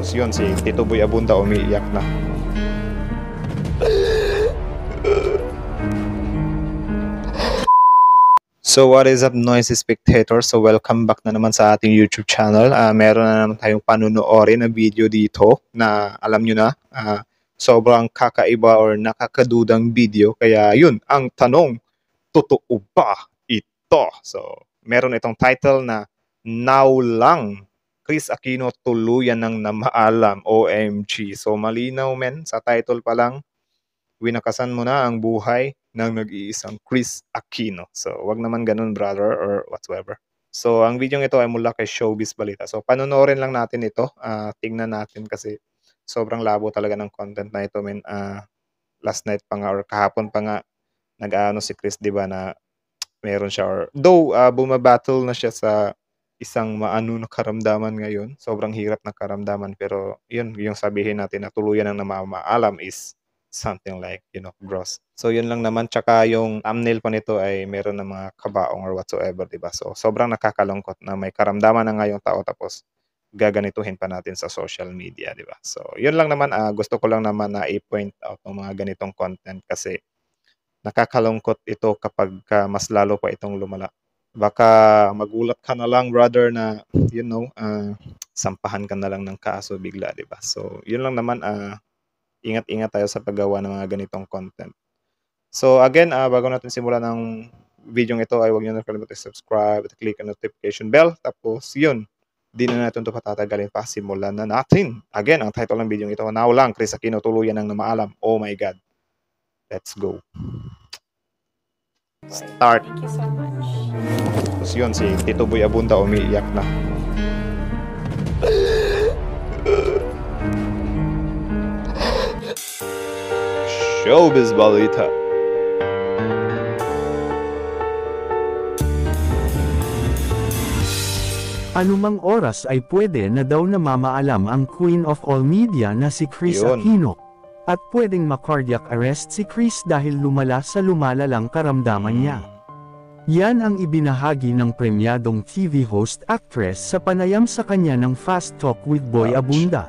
Tapos yun, si Tito Boy Abunda umiiyak na. So what is up, noisy spectators? So welcome back na naman sa ating YouTube channel. Meron na naman tayong panonoorin na video dito na alam nyo na sobrang kakaiba or nakakadudang video. Kaya yun, ang tanong, totoo ba ito? So meron itong title na Now Lang, Kris Aquino tuluyan ng namaalam, OMG. So malinaw men, sa title pa lang, winakasan mo na ang buhay ng nag-iisang Kris Aquino. So, wag naman ganun, brother, or whatsoever. So, ang video ito ay mula kay Showbiz Balita. So, panonoorin lang natin ito. Tingnan natin kasi sobrang labo talaga ng content na ito, men. Last night pa nga or kahapon pa nga nag-aano si Kris, di ba, na meron siya or though bumabattle na siya sa isang maano na karamdaman ngayon. Sobrang hirap na karamdaman, pero yun, yung sabihin natin na tuluyan ng namamaalam is something like, you know, gross. So, yun lang naman. Tsaka yung thumbnail pa nito ay meron ng mga kabaong or whatsoever, diba? So, sobrang nakakalungkot na may karamdaman na nga yung tao tapos gaganituhin pa natin sa social media, diba? So, yun lang naman. Gusto ko lang naman na i-point out ng mga ganitong content kasi nakakalungkot ito kapag mas lalo pa itong lumala. Baka magulat ka na lang, brother, na, you know, sampahan ka na lang ng kaso bigla, diba? So, yun lang naman. Ingat-ingat tayo sa paggawa ng mga ganitong content. So again, bago natin simulan ng video ito ay huwag nyo na kalimutan subscribe at click ang notification bell. Tapos yun, di na natin ito patatagalin pa. Simulan na natin. Again, ang title ng video ito, Now Lang, Kris Aquino tuluyan ng namaalam. Oh my God. Let's go. Start. Thank you so much. Tapos yun, si Tito Boy Abunda umiiyak na. Showbiz Balita. Anumang oras ay pwede na daw namamaalam ang Queen of All Media na si Kris Yun. Aquino. At pwedeng ma-cardiac arrest si Kris dahil lumala sa lumalalang karamdaman niya. Yan ang ibinahagi ng premyadong TV host actress sa panayam sa kanya ng Fast Talk with Boy Ouch. Abunda.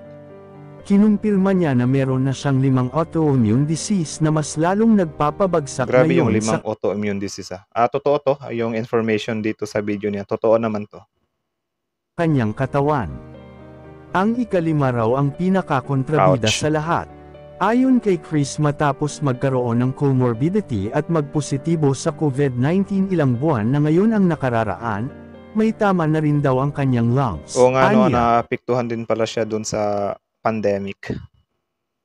Kinumpirma niya na meron na siyang 5 autoimmune disease na mas lalong nagpapabagsak Grabe yung ngayon 5 sa autoimmune disease. Totoo to. Yung information dito sa video niya. Totoo naman to. kanyang katawan. Ang ika-5 raw ang pinakakontrabida Ouch. sa lahat. Ayon kay Kris, matapos magkaroon ng comorbidity at magpositibo sa COVID-19 ilang buwan na ngayon ang nakararaan, may tama na rin daw ang kanyang lungs. Oo nga, no, Anya, naapektuhan din pala siya dun sa pandemic.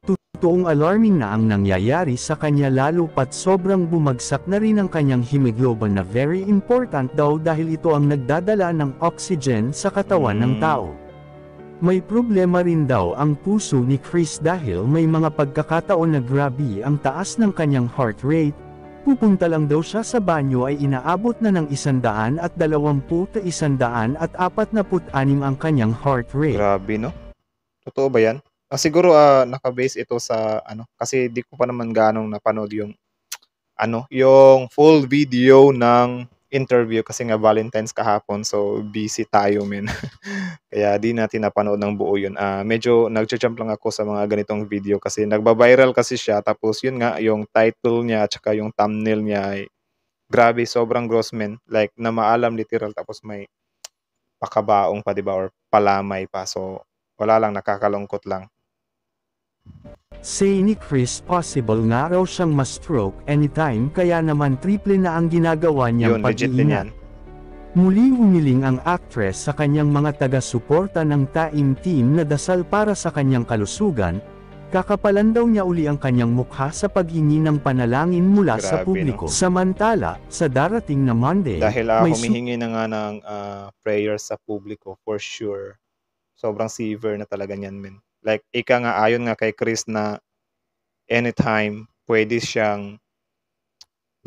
totoong alarming na ang nangyayari sa kanya lalo pat sobrang bumagsak na rin ang kanyang hemoglobin na very important daw dahil ito ang nagdadala ng oxygen sa katawan ng tao. May problema rin daw ang puso ni Kris dahil may mga pagkakataon na grabe ang taas ng kanyang heart rate. Pupunta lang daw siya sa banyo ay inaabot na ng 120 at 146 ang kanyang heart rate. Grabe, no? Totoo ba yan? Siguro naka-base ito sa kasi di ko pa naman ganong napanood yung yung full video ng interview kasi nga Valentine's kahapon, so busy tayo, men. Kaya di natin napanood ng buo yun. Medyo nagja-jump lang ako sa mga ganitong video kasi nagba-viral kasi siya, tapos yun nga yung title niya at saka yung thumbnail niya ay grabe, sobrang gross, men. Like na maalam literal, tapos may pakabaong pa, diba, or palamay pa. So wala lang, nakakalungkot lang. Say ni Kris, possible nga raw siyang ma-stroke anytime kaya naman triple na ang ginagawa niyang Yun, legit din yan. pag-iingat. Muli humiling ang actress sa kanyang mga taga-suporta ng Taim Team na dasal para sa kanyang kalusugan. Kakapalan daw niya uli ang kanyang mukha sa paghingi ng panalangin mula sa Grabe, publiko. no? Samantala, sa darating na Monday, Dahil may humihingi na nga ng prayers sa publiko, for sure. Sobrang severe na talaga niyan, men. Like, ika nga, ayon nga kay Kris na anytime, pwede siyang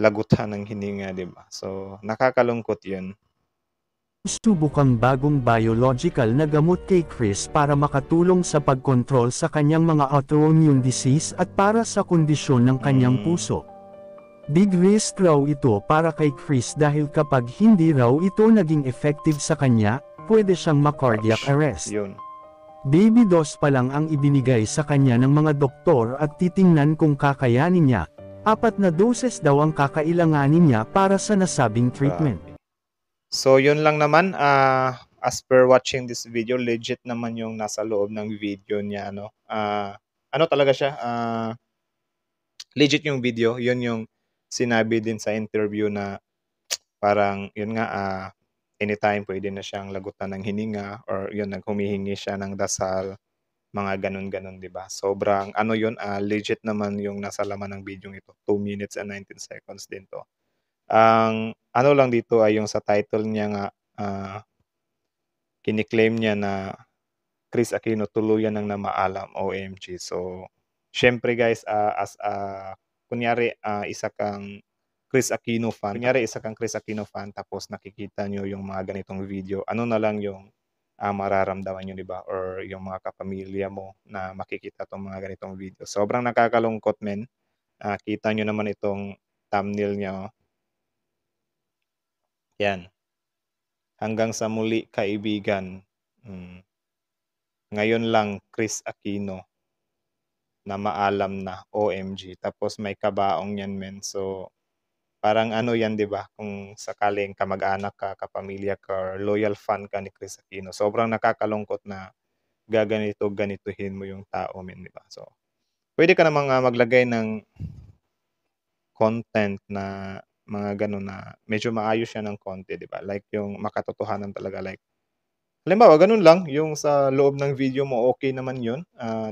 lagutan ng hininga, diba? So, nakakalungkot yun. subukang bagong biological na gamot kay Kris para makatulong sa pagkontrol sa kanyang mga autoimmune disease at para sa kondisyon ng kanyang puso. Big risk raw ito para kay Kris dahil kapag hindi raw ito naging effective sa kanya, pwede siyang ma-cardiac arrest. Yun. Baby dose pa lang ang ibinigay sa kanya ng mga doktor at titingnan kung kakayanin niya. 4 na doses daw ang kakailanganin niya para sa nasabing treatment. So, yun lang naman. As per watching this video, legit naman yung nasa loob ng video niya. Ano talaga siya? Legit yung video. Yun yung sinabi din sa interview na parang, yun nga, anytime pwede na siyang lagutan ng hininga or yun, naghumihingi siya ng dasal, mga ganun-ganun, di ba? Sobrang, ano yun, legit naman yung nasa laman ng video ito. 2 minutes and 19 seconds din to. Ang ano lang dito ay yung sa title niya nga, kiniklaim niya na Chris Aquino tuluyan ng namaalam, OMG. So, syempre guys, kunyari, isa kang Chris Aquino fan, tapos nakikita nyo yung mga ganitong video, ano na lang yung mararamdaman nyo, di ba? Or yung mga kapamilya mo na makikita tong mga ganitong video. Sobrang nakakalungkot, men. Kita nyo naman itong thumbnail niya. Oh. Yan. Hanggang sa muli, kaibigan. Ngayon lang, Chris Aquino na maalam na, OMG. Tapos may kabaong yan, men. So, parang ano yan, di ba? Kung sakaling kamag-anak ka, kapamilya ka, or loyal fan ka ni Chris Aquino, sobrang nakakalungkot na ganituhin mo yung tao, men, di ba? So, pwede ka namang maglagay ng content na mga ganun na medyo maayos siya ng konti, di ba? Like yung makatotohanan talaga, like halimbawa, ganun lang, yung sa loob ng video mo, okay naman yun.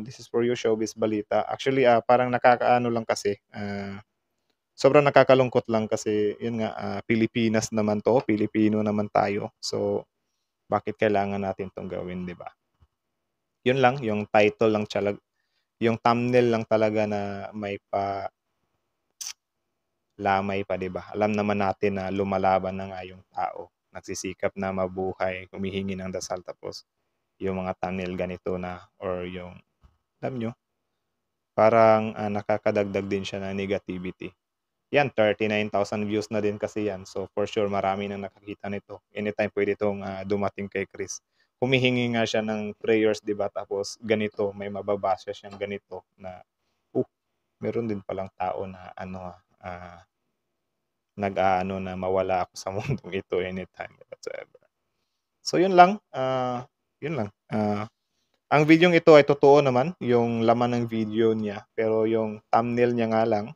This is for you, Showbiz Balita. Actually, parang nakakaano lang kasi, sobrang nakakalungkot lang kasi, yun nga, Pilipinas naman to, Pilipino naman tayo. So, bakit kailangan natin tong gawin, di ba? Yun lang, yung title lang yung thumbnail lang talaga na may lamay pa, di ba? Alam naman natin na lumalaban na nga yung tao. Nagsisikap na mabuhay, humihingi ng dasal, tapos yung mga thumbnail ganito na, or yung, alam nyo, parang nakakadagdag din siya ng negativity. Yan, 39,000 views na din kasi yan. So, for sure, marami nang nakakita nito. Anytime pwede itong dumating kay Chris. Humihingi nga siya ng prayers, di ba? Tapos, ganito, may mababasa siyang ganito na, meron din palang tao na, nag-aano na mawala ako sa mundong ito anytime whatsoever. So yun lang, ang video ito ay totoo naman, yung laman ng video niya, pero yung thumbnail niya nga lang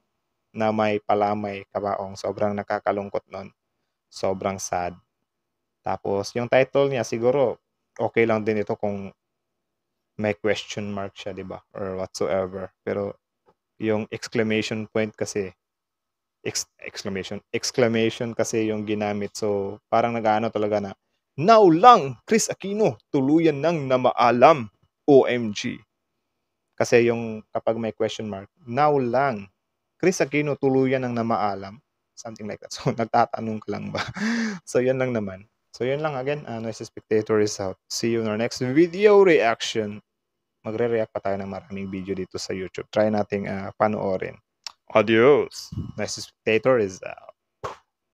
na may palamay kabaong, sobrang nakakalungkot nun. Sobrang sad. Tapos yung title niya siguro okay lang din ito kung may question mark siya, 'di ba? Or whatsoever. Pero yung exclamation point kasi exclamation kasi yung ginamit. So, parang nag-aano talaga na, now lang, Chris Aquino, tuluyan ng namaalam, OMG. Kasi yung kapag may question mark, now lang, Chris Aquino, tuluyan ng namaalam, something like that. So, nagtatanong ka lang ba? So, yun lang naman. So, yun lang again, Noisy Spectator is out. See you in our next video reaction. Magre-react pa tayo ng maraming video dito sa YouTube. Try nating panoorin. Adios. Nice Spectator is out.